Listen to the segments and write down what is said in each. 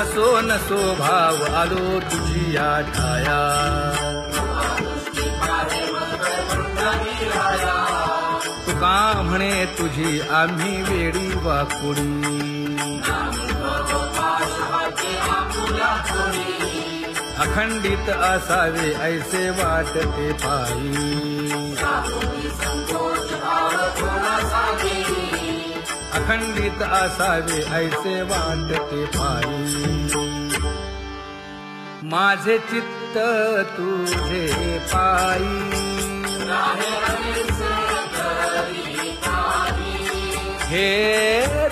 असो नसो भाव आलो तुझी या ठाया तुका म्हणे तुझी आम्ही वेडी वाकुडी अखंडित असावे ऐसे वाटते पायी अखंडित असावे ऐसे वाटते पायी माझे चित्त तुझे पायी हे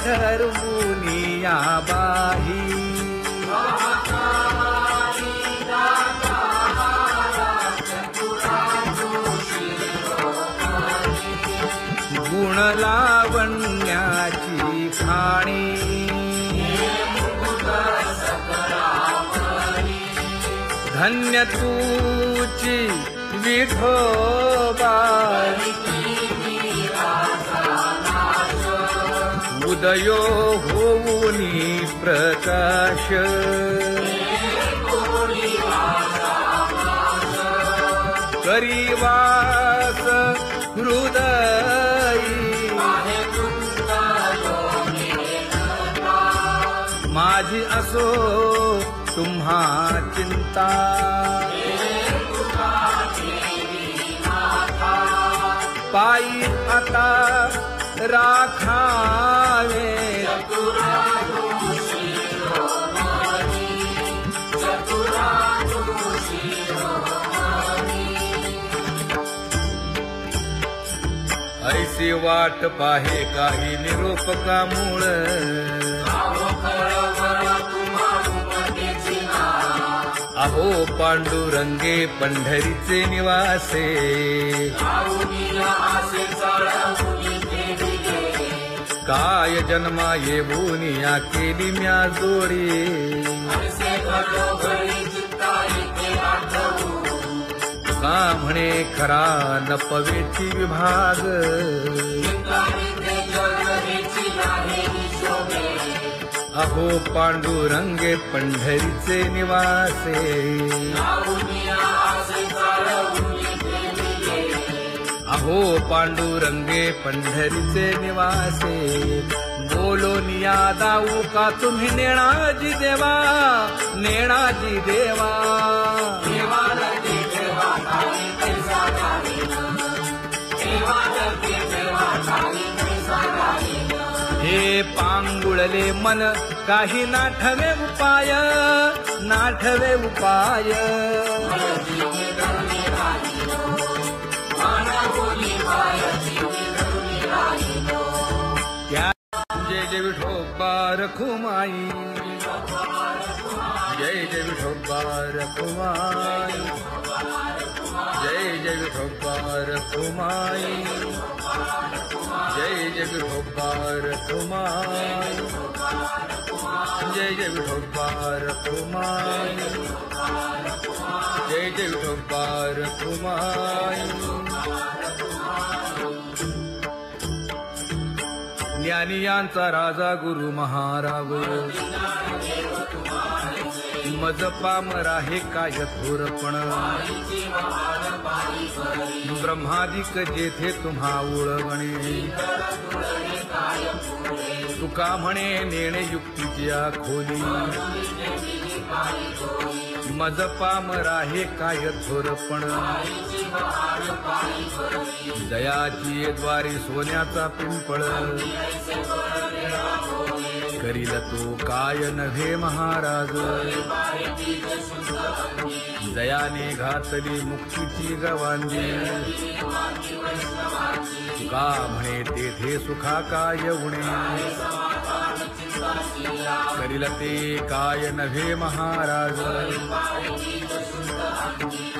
धर्मुनिया बाही गुण लावण्याची खाणी धन्य तूची विठोबा उदयो होऊनी प्रकाश करीवास हृदयी माझी असो तुम्हा चिंता पायी आता राखावे ऐसी वाट पाहे काही निरोपका मूळ अहो पांडुरंगे पंढरीचे निवासे काय जन्मा येऊन या केली म्या जोडी का म्हणे खरा नपवेची विभाग अहो पांडुरंगे पंढरीचे निवासे अहो पांडुरंगे पंढरीचे निवासे बोलोनिया दाऊ का तुम्ही नेणाजी देवा नेणाजी देवा हे पांगुळले मन काही नाठवे उपाय नाठवे उपाय जय जय विठोबा रखुमाई जय जय विठोबा रखुमाई जय जय विठोबा रखुमाई जय जय विठोबा रखुमाई जय जय विठोबा रखुमाई जय जय विठोबा रखुमाई ज्ञानियांचा राजा गुरु महाराव मज पामरा हे काय थोरपण ब्रह्मादिक जेथे तुम्हा उळवणे तुका म्हणे नेणे युक्तीची खोली मज पामरा हे काय थोरपण दयाची द्वारी सोन्याचा पिंपळ करील तो काय नव्हे महाराज दयाने घातली मुक्तीची गवांदी तुका म्हणे तेथे सुखा काय उणे करील ते काय नव्हे महाराज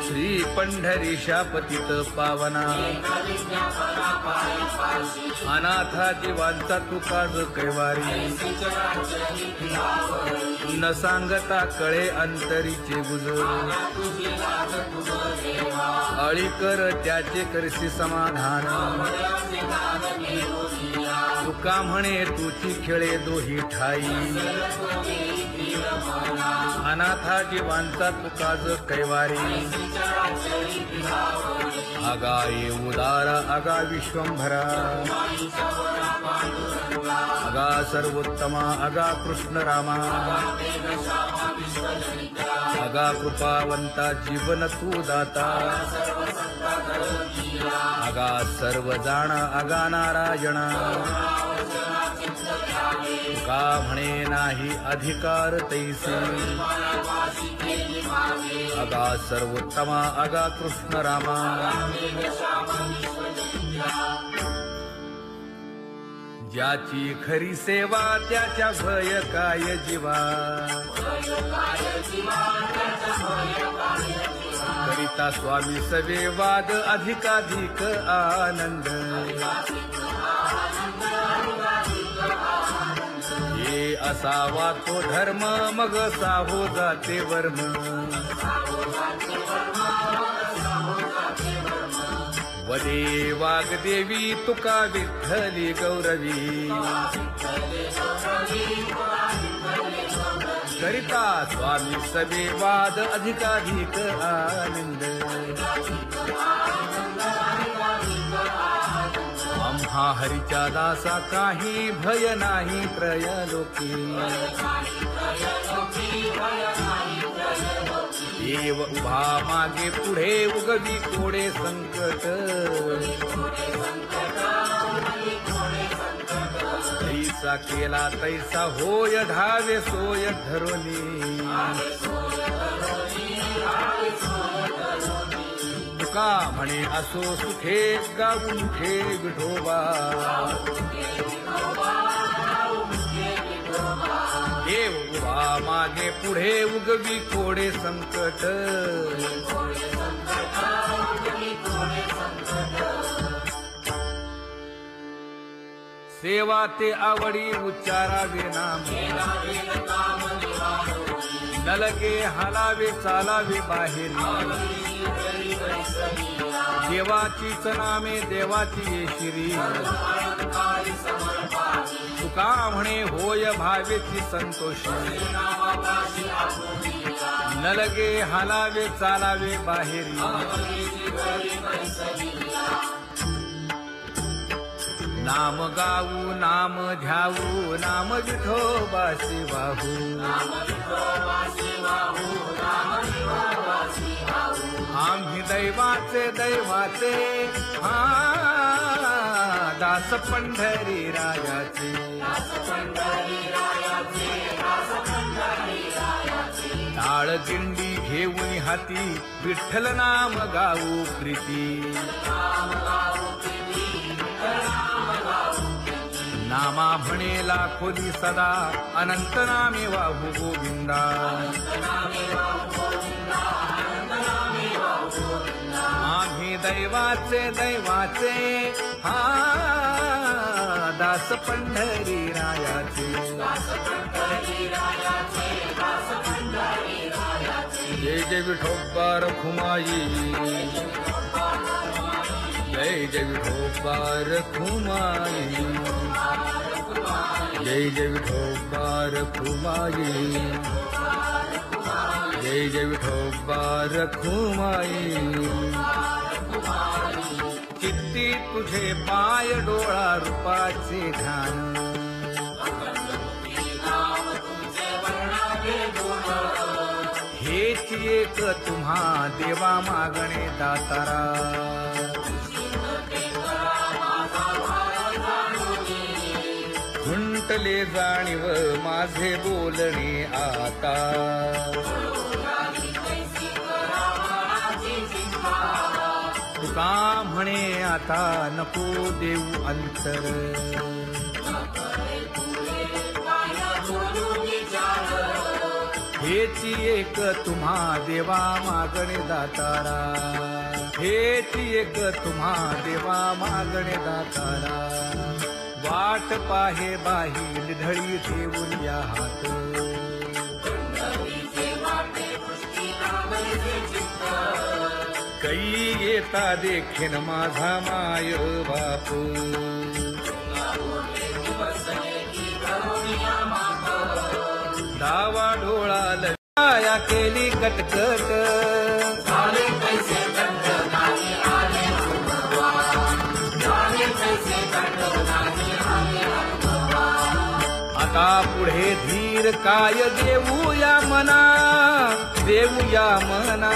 श्री पंढरीशा पतित पावना अनाथा जीवांचा तुकाज कैवारी न सांगता कळे अंतरीचे गुज अळी कर त्याचे करशी समाधान तुका म्हणे तुची खेळे दोही ठाई अनाथा जीवांचा तुकाज कैवारी आगा ये उदारा आगा विश्वंभरा आगा सर्वोत्तमा आगा कृष्ण रामा आगा कृपावंता जीवन तू दाता आगा सर्व जाणा आगा नारायणा तुका म्हणे नाही अधिकार तैसे आगा सर्वोत्तमा आगा कृष्ण रामा ज्याची खरी सेवा त्याच्या भय काय जीवा करिता स्वामी सवे वाद अधिकाधिक आनंद ये असावा तो धर्म मग साहो जाते वर्म वदे वाग्देवी तुका विठ्ठली गौरवी करिता स्वामी सवे वाद अधिकाधिक आनंद आम्हा हरीच्या दासा काही भय नाही त्रयलोकी देव उभा मागे पुढे उगवी कोडे संकट तैसा केला तैसा होय धावे सोय धरोनी तुका म्हणे असो सुखे गाऊन ठे विठोबा देव उभा मागे पुढे उगवी कोडे संकट सेवा ते आवडी उच्चारावे नाम नलगे हालावे चालावे बाहेर देवाचीच नामे देवाची येशिरी तुका म्हणे होय भावेची संतोषी नलगे हालावे चालावे बाहेरी नाम गाऊ नाम ध्याऊ नाम विठोबासी वाहू आम्ही दैवाचे दैवाचे हा दास पंढरी रायाचे टाळ दिंडी घेऊन हाती विठ्ठल नाम गाऊ प्रीती नामा म्हणेला खोली सदा अनंत नामे वाहू गोविंदा आम्ही दैवाचे दैवाचे हा दास पंढरी रायाचे जय जय विठोबा रखुमाई जय जय विठोबा रखुमाई जय जय विठोबा रखुमाई जय जय विठोबा रखुमाई चित्ती तुझे पाय डोळा रूपाचे ध्यान हेच एक तुम्हा देवा मागणे दातारा खुंटले जाणीव माझे बोलणे आता तुका म्हणे आता नको देऊ अंतर हेची एक तुम्हा देवा मागणे दातारा हेची एक तुम्हा देवा मागणे दातारा वाट पाहे बाही निढळी ठेवून या हात कै येता देखीन माझा माय बाप डावा डोळा लया केली कटकट झाले पैसे दंड नाही आले अनुभवा झाले पैसे दंड नाही आले अनुभवा आता पुढे धीर काय देऊया मना देऊया मना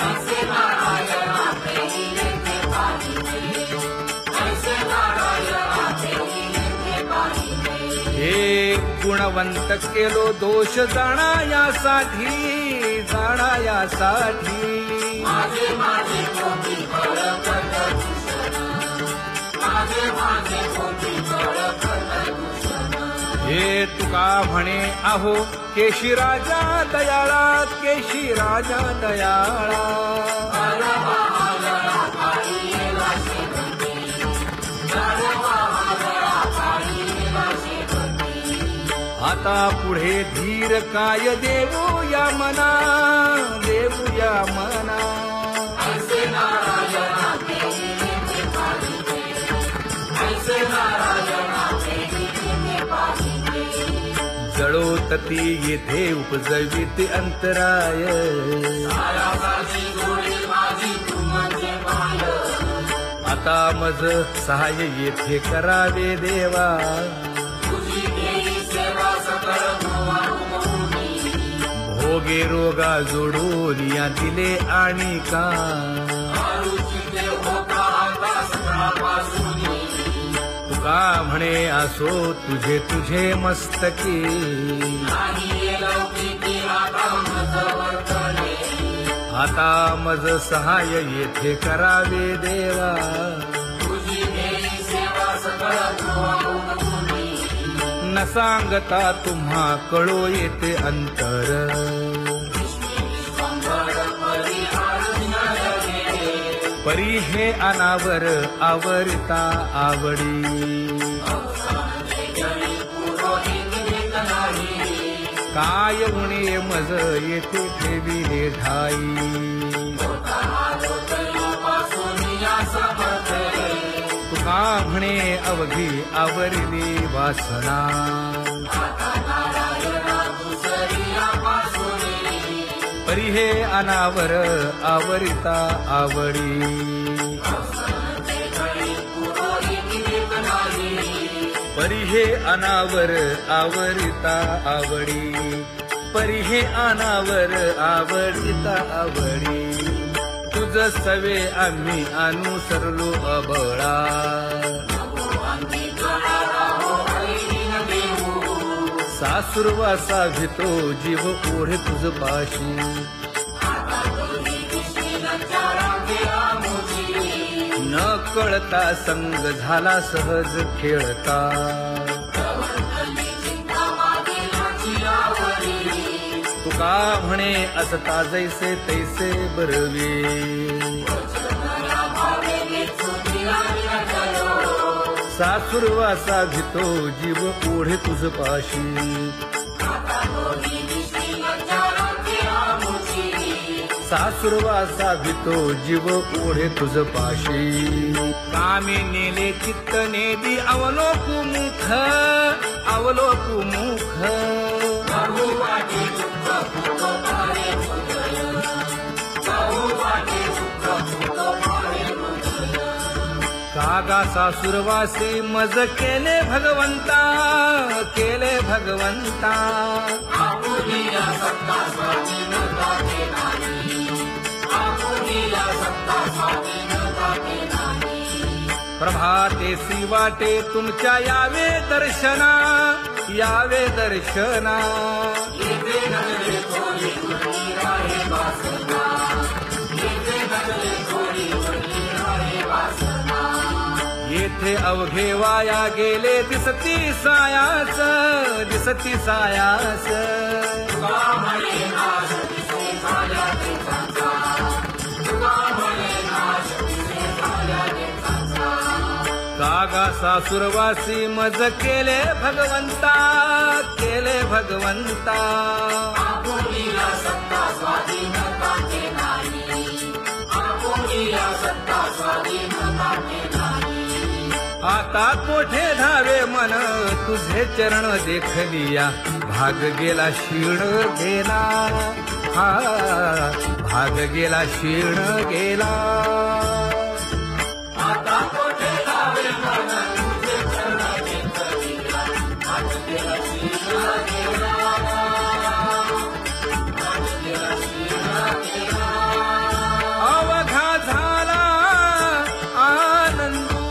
ऐसे नारायण आपे येथे पाहिजे ऐसे नारायण आपे येथे पाहिजे हे गुणवंत केलो दोष जाणायासाठी माझे माझे कोटी फळ करत दूषण माझे माझे कोटी फळ करत दूषण हे तुका म्हणे आहो केशी राजा दयाळा केशी राजा दयाळा आता पुढे धीर काय देऊया मना देऊया मना ऐसे नारायण आपे येथे पाहिजे ऐसे नारायण आपे येथे पाहिजे जळोतती येथे उपजविते अंतराय सायासाची जोडी माझी तू म्हणजे माय आता मज सहाय्य येथे करावे देवा तुझी देई सेवा सकळ भोवानुमोनी भोगे रोगा जोडून या दिले आणि का आरुचिते होता आता सकाळपासूनी तुका म्हणे असो तुझे तुझे मस्तकी नाही ये लौकिकी आता मज वर्तने आता मज सहाय्य येथे करावे देवा तुझी देई सेवा सकळ भोवानुमोनी न सांगता तुम्हा कळो येते अंतर परी हे अनावर आवरिता आवडी काय उणे मज येथे ठेविले ठाई तुका म्हणे अवघी आवरली वासना परी हे अनावर आवरिता आवडी परी हे अनावर आवरिता आवडी परी हे अनावर आवडिता आवडी तुझ सवे आम्ही अनुसरलो अबळा सासुरवासा भितो जीव ओढे तुझ पाशी न कळता संग झाला सहज खेळता तुका म्हणे असता जैसे तैसे बरवे सासुरवासा भितो जीव ओढे तुझ पाशी सासुरवासा भितो जीव ओढे तुझ पाशी कामी नेले चित्त नेदी अवलोकु मुख अवलोकु मुख कागा सासुरवासी मज केले भगवंता केले भगवंता प्रभातेसी वाटे तुमच्या यावे दर्शना यावे दर्शना येथे अवघे वाया गेले दिसती सायास दिसती सायास कागा सासुरवासी मज केले भगवंता केले भगवंता आता कोठे धावे मन तुझे चरण देखलिया भाग गेला शिण गेला, हा भाग गेला शिण गेला. आता कोठे लावे मन तुझे चरणाचे करीला, भाग गेला शिण गेला, भाग गेला शिण गेला. अवघा झाला आनंदू,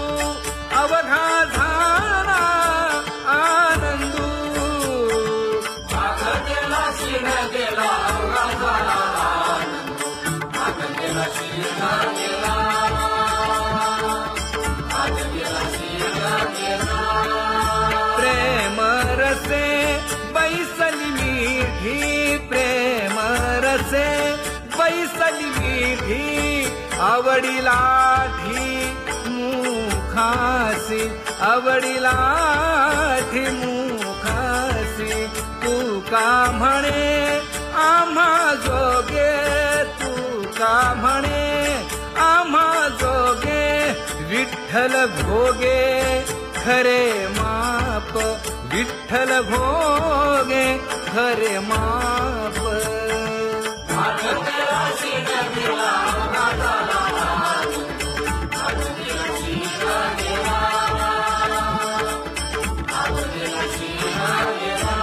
अवघा झाला आनंदू. भाग गेला शिण गेला, अवघा झाला आनंद. भाग गेला शिण गेला, भाग गेला शिण गेला. प्रेम रसे बैसली मीठी, प्रेम रसे बैसली मीठी. आवडीला ठी मुखासी, आवडीला ठी मुखासी. तू का म्हणे आम्हा जोगे, तू का म्हणे आम्हा जोगे. विठ्ठल भोगे खरे माप, विठ्ठल भोगे खरे माप. भाग गेला शिण गेला, अवघा झाला आनंद. भाग गेला शिण गेला, भाग गेला शिण गेला.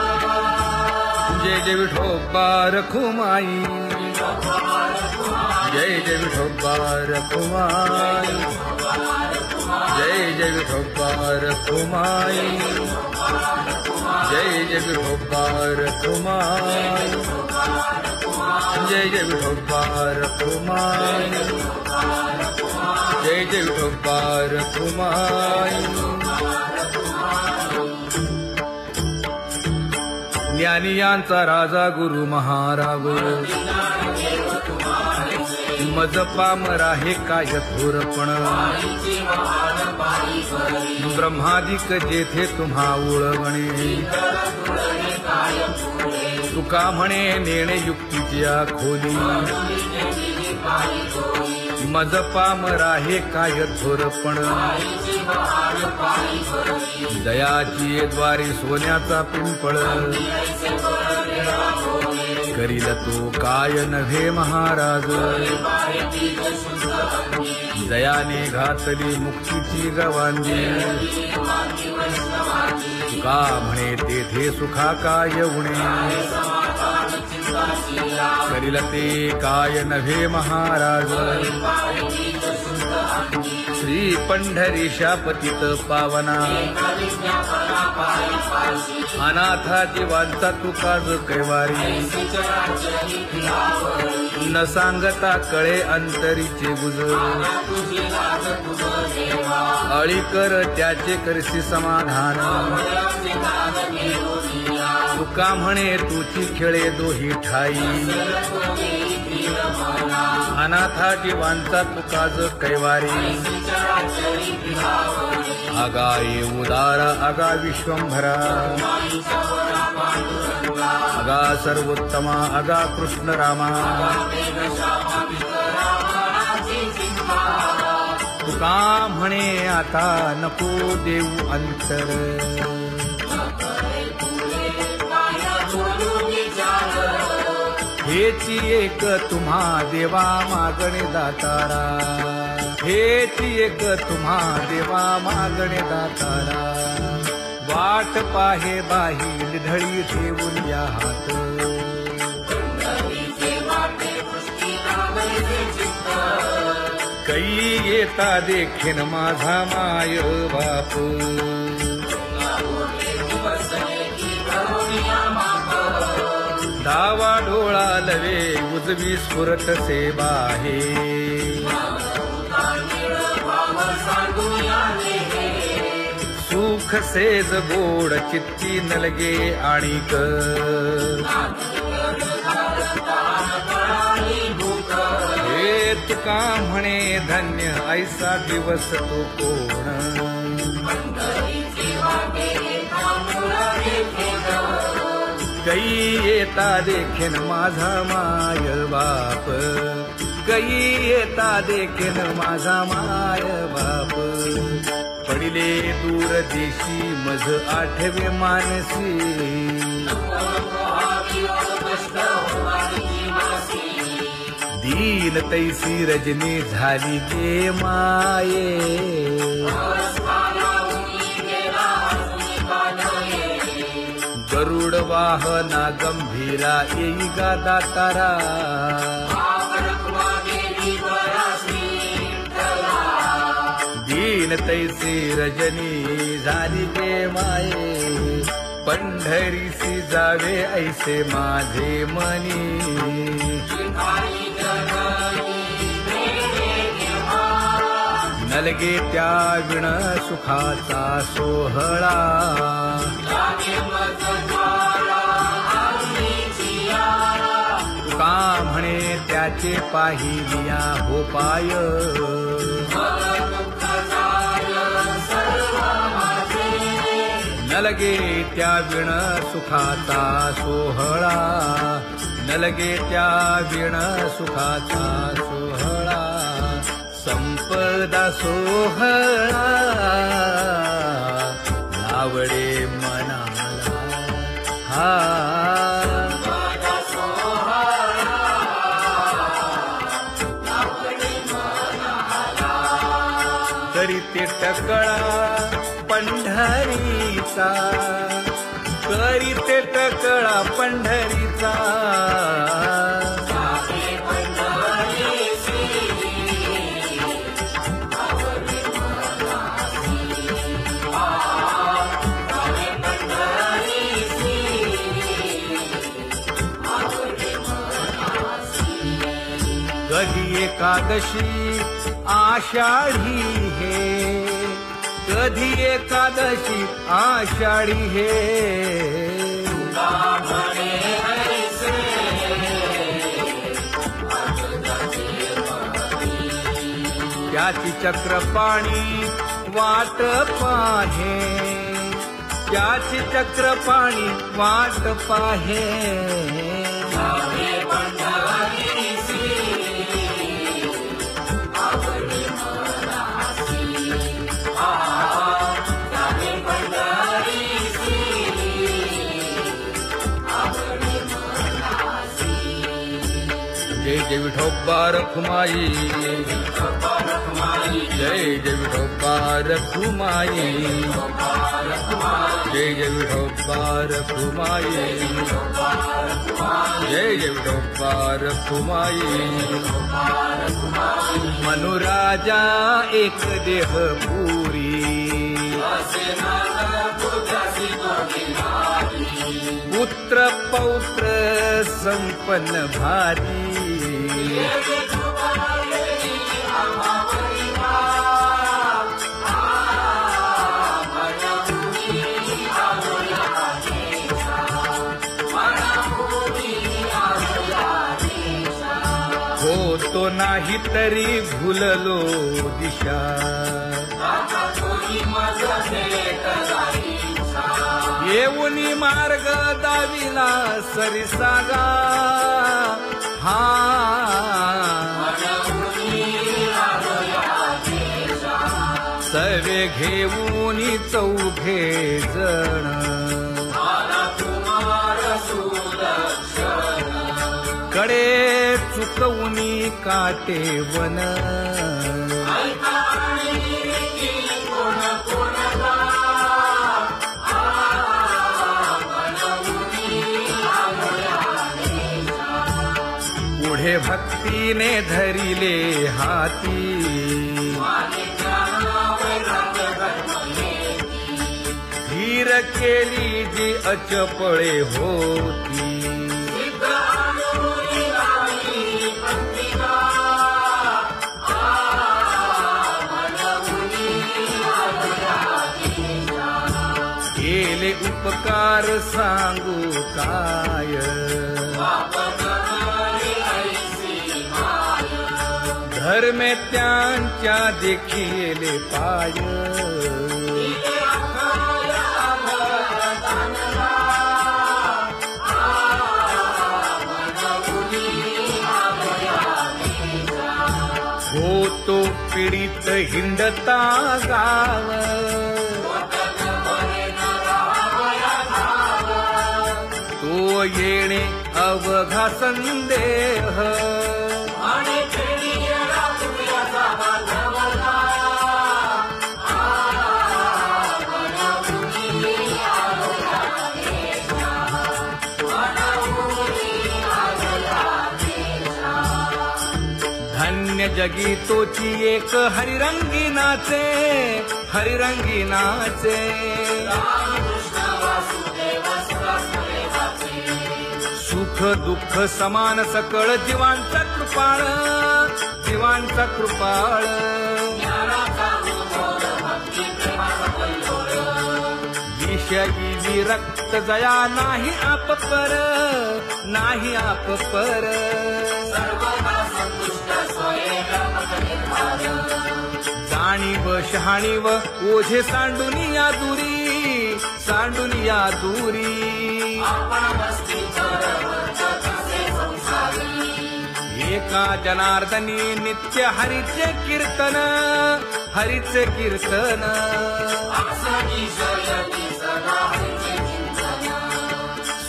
जय जय विठोबा रखुमाई, जय जय विठोबा रखुमाई, जय जय विठोबा रखुमाई, जय जय विठोबा रखुमाई, जय जय विठोबा रखुमाई, जय जय विठोबा रखुमाई. ज्ञानियांचा राजा गुरु महाराज, मज पामरा हे काय थोरपण. ब्रह्मादिक जेथे तुम्हा उळवणे, तुका म्हणे नेणे युक्तीची खोली. मज पामरा हे काय थोरपण. दयाची द्वारी सोन्याचा पिंपळ, करील तो काय नव्हे महाराज. दयाने घातली मुक्तीची गवांजी, का म्हणे तेथे सुखा काय उणे. करील ते काय नव्हे महाराज. श्री पंढरीशा पतित पावना, अनाथा जीवांचा तुकाज कैवारी. न सांगता कळे अंतरीचे गुज, अळी कर त्याचे करशी समाधान. तुका म्हणे तुची खेळे दोही ठाई, अनाथा जीवांचा तुकाज कैवारी. आगाई उदार आगा विश्वंभरा, आगा सर्वोत्तमा आगा कृष्ण रामा. तुका म्हणे आता नको देऊ अंतर, हेची एक तुम्हा देवा मागणे दातारा. हेची एक तुम्हा देवा मागणे दातारा. वाट पाहे बाही ढळी ठेवून या हात. कै येता देखेन माझा माय बाप. डावा डोळा लवे उजवी स्फुरत से बाहे. सुख सेज गोड चित्ती नलगे आणिक. हे तुका म्हणे धन्य ऐसा दिवस तो कोण. कै येता देखेन माझा माय बाप. कै येता देखेन माझा माय बाप. पडिले दूर देशी मज आठवे मानसी. दीन तैसी रजनी झाली गे माये गरुड वाहना गंभीरा येई गा दातारा दीन तैसी रजनी झाली गे माये पंढरीसी जावे ऐसे माझे मनी नलगे त्या विण सुखाचा सोहळा तुका म्हणे त्याचे पाहिलिया हो पाय नलगे त्या विण सुखाचा सोहळा नलगे त्या विण सुखाचा सोहळा संपदा सोहळा लावडे मनाला हा करीते टकळा पंढरीचा करीते टकळा पंढरीचा कधी एकादशी आषाढी हे कधी एकादशी आषाढी हे त्याची चक्रपाणी वाट पाहे त्याची चक्रपाणी वाट पाहे जय जय विठोबा रखुमाई जय जय विठोबा रखुमाई जय जय विठोबा रखुमाई जय जय विठोबा रखुमाई मनुराजा एक देह पुरी पुत्र पौत्र संपन्न भारी हो तो नाही तरी भुललो दिशा येऊनी मार्ग दाविला सरिसागा हा सवे घेऊनी चौघे जण कडे चुकवूनी काटे वन पुढे भक्तीने धरिले हाती धीर केली जी अचपळे होती केले उपकार सांगू काय धर्मे त्यांच्या देखिले पाय होतो पीडित हिंडता गाव तो तो येणे अवघा संदेह आणि खेळी येणार तुझ्याचा बांधवला धन्य जगी तोची एक हरिरंगी नाचे हरिरंगी नाचे सुख दुःख समान सकळ जीवांचा कृपाळ जीवांचा कृपाळ विषयी विरक्त जया नाही आपपर नाही आपपर जाणीव शहाणीव ओझे सांडुनिया दुरी सांडुनिया दुरी एका जनार्दनी नित्य हरीचे कीर्तन हरीचे कीर्तन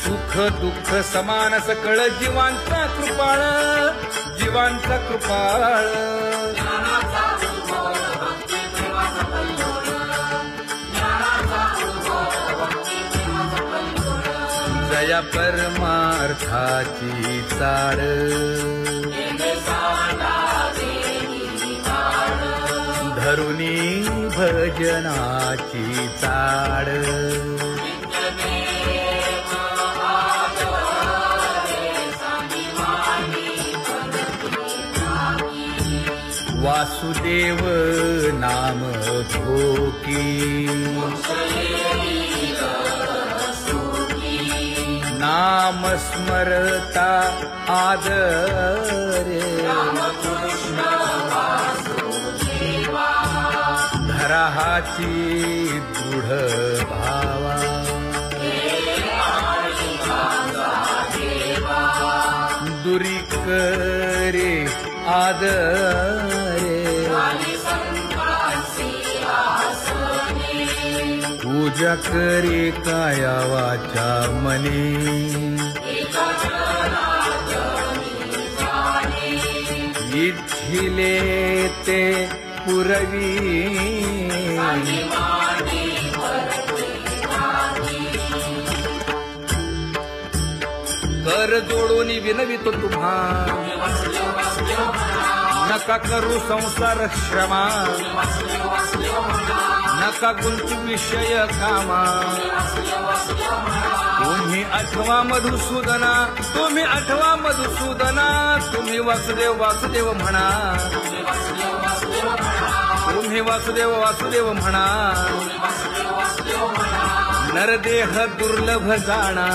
सुख दुःख समान सकळ जीवांचा कृपाळ जीवांचा कृपाळ जया परमार्थाची चाड धरुनी भजनाची चाड वासुदेव नाम घोकी नाम स्मरता आदरे धराहाची दृढ भावा दुरी करे आदरे पूजा करे काया वाचा मने इच्छिले ते पुरवी कर जोडून विनवितो तुम्हा नका करू संसार श्रमा नका गुंतू विषय कामा तुम्ही आठवा मधुसूदना तुम्ही आठवा मधुसूदना तुम्ही वासुदेव वासुदेव म्हणा तुम्ही वासुदेव वासुदेव म्हणा नरदेह दुर्लभ जाणा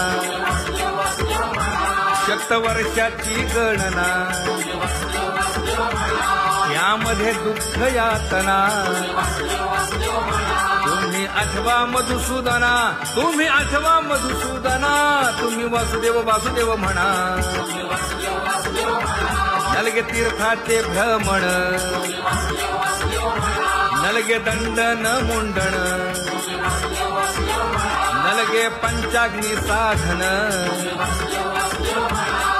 शतवर्षाची गणना यामध्ये दुःख यातना तुम्ही आठवा मधुसूदना तुम्ही आठवा मधुसूदना तुम्ही वासुदेव वासुदेव म्हणा नलगे तीर्थाचे भ्रमण नलगे दंडन मुंडण नलगे पंचाग्नी साधन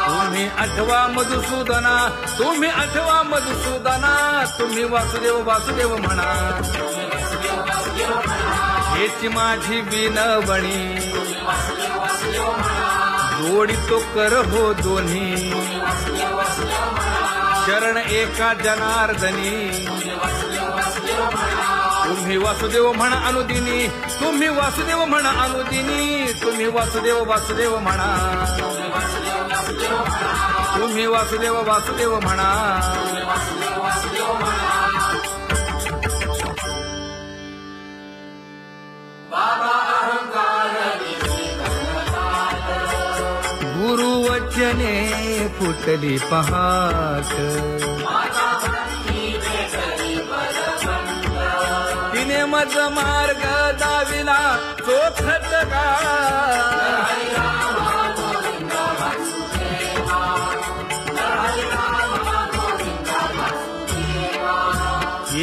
तुम्ही आठवा मधुसूदना तुम्ही आठवा मधुसूदना तुम्ही वासुदेव वासुदेव म्हणा हेची माझी विनवणी जोडितो कर हो दोन्ही शरण एका जनार्दनी तुम्ही वासुदेव म्हणा अनुदिनी तुम्ही वासुदेव म्हणा अनुदिनी तुम्ही वासुदेव वासुदेव म्हणा तुम्ही वासुदेव वासुदेव म्हणा गुरुवचने फुटली पहाट तिने मज मार्ग दाविला चोखत का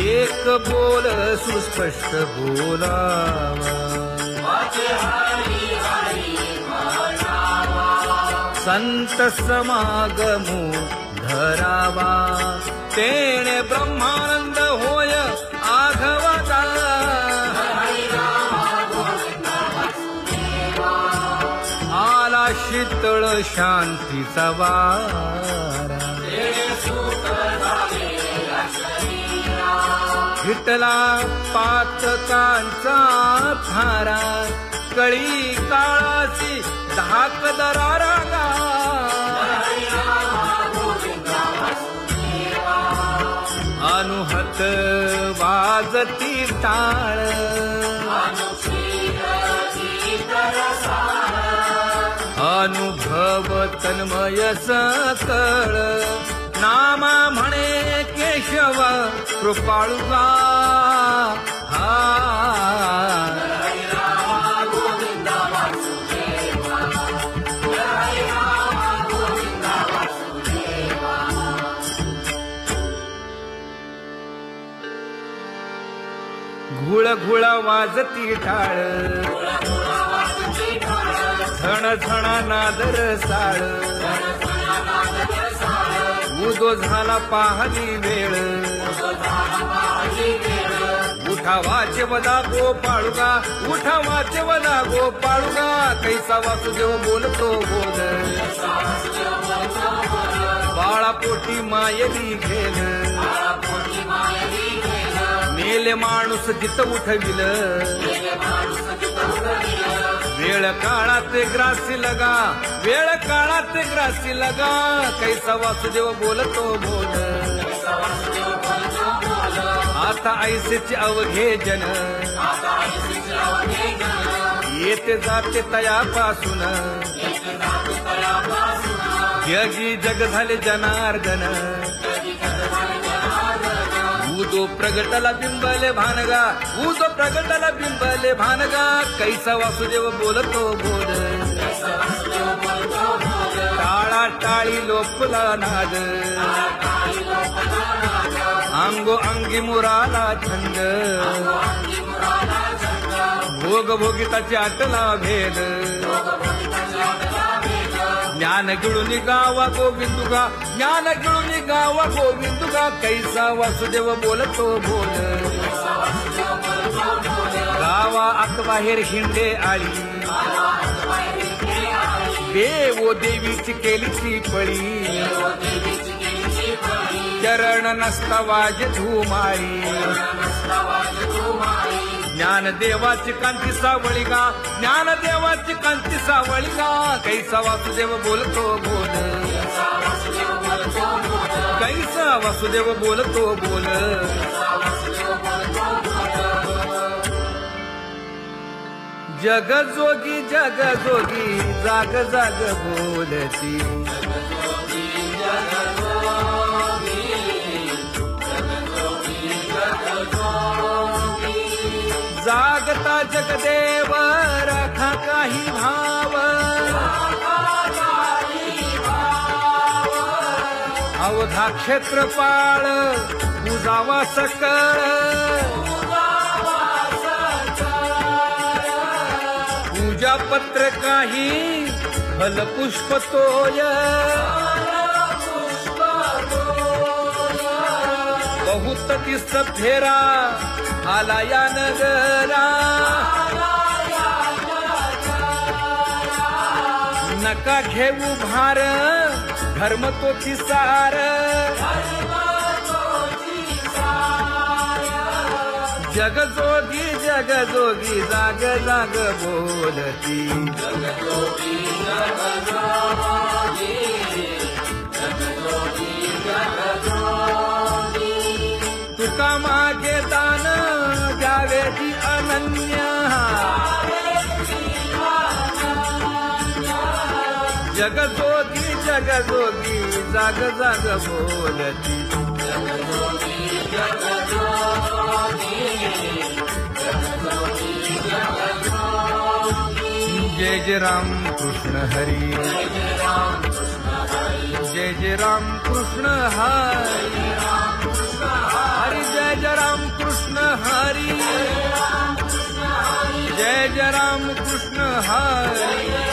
एक बोल सुस्पष्ट बोलावा संत समागमू धरावा तेणे ब्रह्मानंद होय आघवता आला शीतळ शांतीचा वारा विठला पातकांचा थारा कळी काळाची धाक दरारा अनुहत वाजती टाळ अनुभव तन्मय सकळ नाम म्हणे केशव कृपाळुगा घुळ घुळ वाजती टाळ झण झण नादर साळ उदो झाला पाहली वेळ उठा वाचे वदा गोपाळुगा उठा वाचे वदा गोपाळुगा कैसा वासुदेव बोलतो बोल बाळा पोटी मायली घेल मेले माणूस जित उठविल वेळ काळात ग्रासी लगा वेळ काळात ग्रासी लगा कैसा वासुदेव बोलतो बोल आता ऐसेचे अवघे जन येते जाते तयापासून जगी जग झाले जनार्दन उदो प्रगटला बिंबले भानगा उदो प्रगटला बिंबले भानगा कैसा वासुदेव बोलतो बोल टाळा टाळी लोपला नाद अंगो अंगी मुराला छंद भोग भोगिताची आटला भेद ज्ञान गिळून गावा गोविंदुगा ज्ञान गिळून गावा गोविंदुगा कैसा वासुदेव बोलतो बोल गावा आत बाहेर हिंडे आली देवो देवीची केलीची पळी चरण नसता वाज धुमाळी ज्ञान देवाची कांती सावळीगा ज्ञान देवाची कांती सावळीगा कैसा वासुदेव बोलतो बोल कैसा वासुदेव बोलतो बोल जग जोगी जाग जाग बोलती जागता जगदेव राखा काही भाव अवघा क्षेत्रपाळ पूजावा सकळ पूजा पत्र काही फलपुष्प तोय बहुत दिस फेरा आला या नगरा नका घेऊ भार धर्म तो सार जग जोगी जाग जाग बोलती तुका मागे दान द्यावेची अनन्य जग जोगी जाग जाग बोलती जय जय राम कृष्ण हरी जय जय राम कृष्ण हरी हरि जय जय राम कृष्ण हरी जय जय राम कृष्ण हरी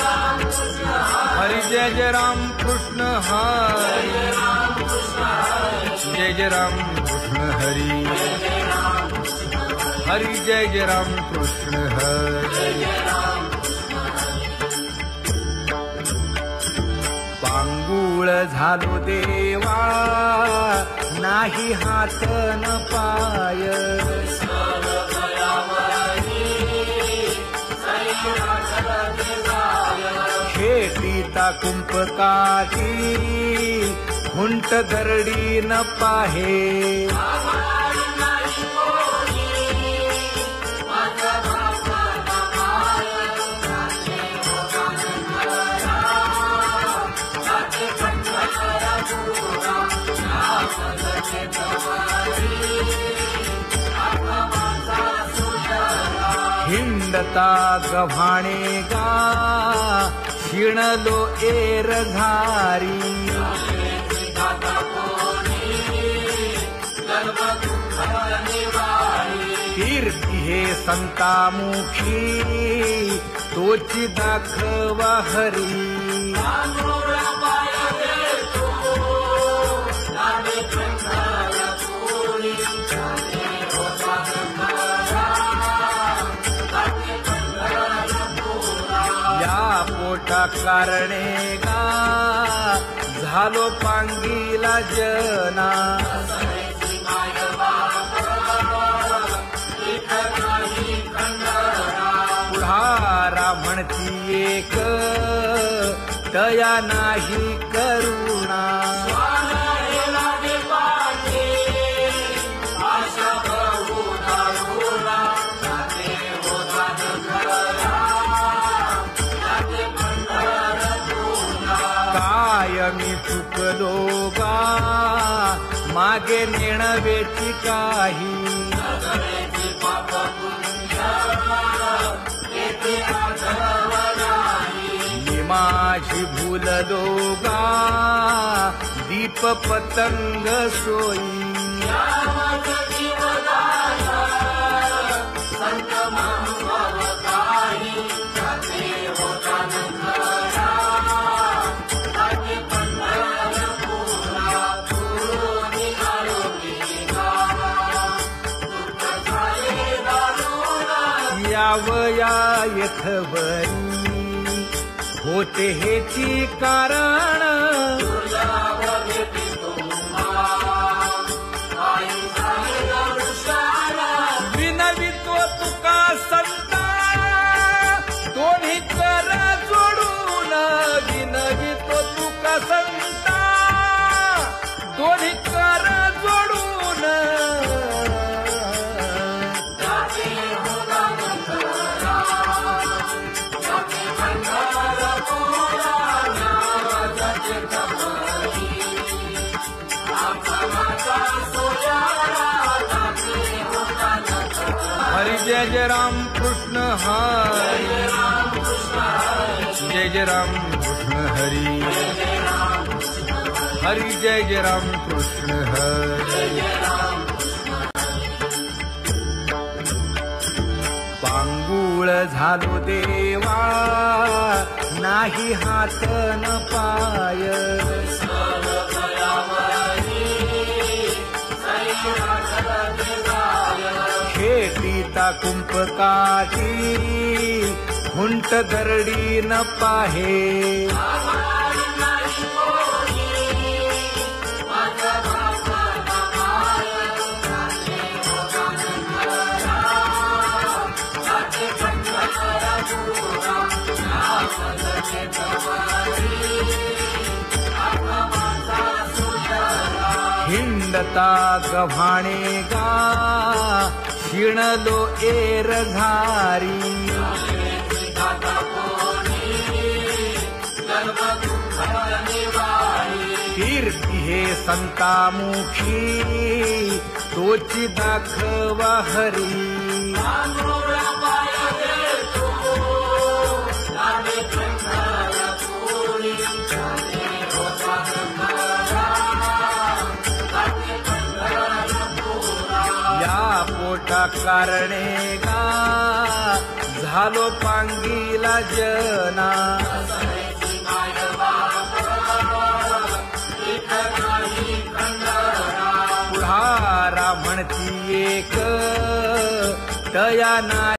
हरी जय जय राम कृष्ण हरी, जय जय राम कृष्ण हरी, हरी जय जय राम कृष्ण हरी। पांगुळ झालो देवा नाही हात न पाय, खेटीता कुंपकाठी हुंट दरडी न पाहे, हिंडता गव्हाणे गा शिणलो एर घारी, कीर्ती हे संतामुखी तोची दाखवा हरी, पोटा कारणे गा झालो पांगीला जना, पुढारा म्हणती एक तया नाही करुणा, मी चुकलो गा मागे नेणवेची काही, मी माझी भूललो गा दीप पतंग सोयी, यावया यथवरी होते हेची कारण, विनवितो तुका संता दोन्ही कर जोडून, विनवितो तुका संता दोन्ही कर जोडून, हरी जय जय राम कृष्ण हरी, जय जय राम कृष्ण हरी, हरी जय जय राम कृष्ण हरी। पांगुळ झालो देवा नाही हात न पाय, खेटीता कुंपकाठी हुंट दरडी न पाहे, हिंडता गव्हाणे गा शिणलो एर घारी, कीर्ती हे संतामुखी तोची दाखवा हरी, पोटा कारणे गा झालो पांगीला जना, म्हणती एक तया नाही